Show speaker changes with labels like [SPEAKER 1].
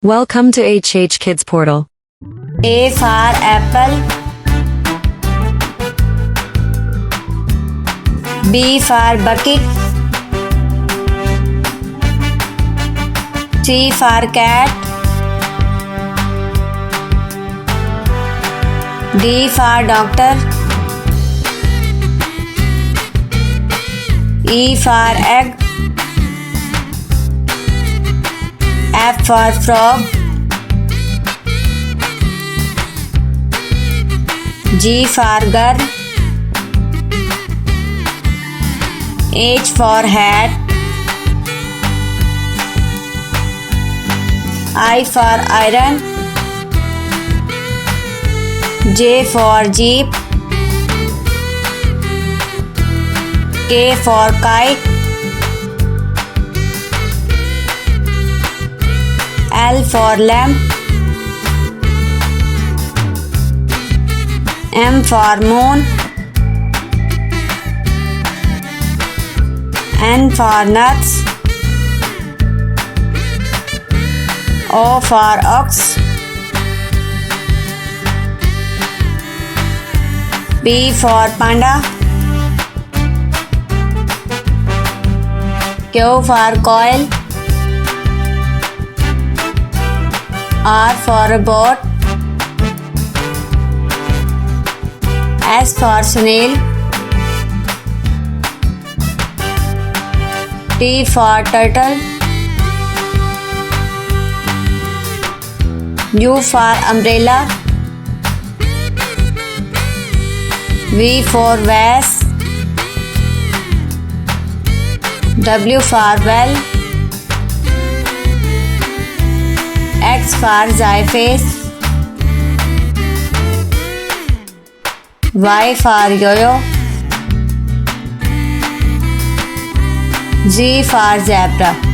[SPEAKER 1] Welcome to HH Kids Portal.
[SPEAKER 2] A for apple. B for bucket. C for cat. D for doctor. E for egg. F for frog. G for girl. H for hat. I for iron. J for jeep. K for kite. L for lamp. M for moon. N for nuts. O for ox. P for panda. Q for coil. R for robot. S for snail. T for turtle. U for umbrella. V for vase. W for well. X for xyphase. Y for yo-yo. Z for zebra.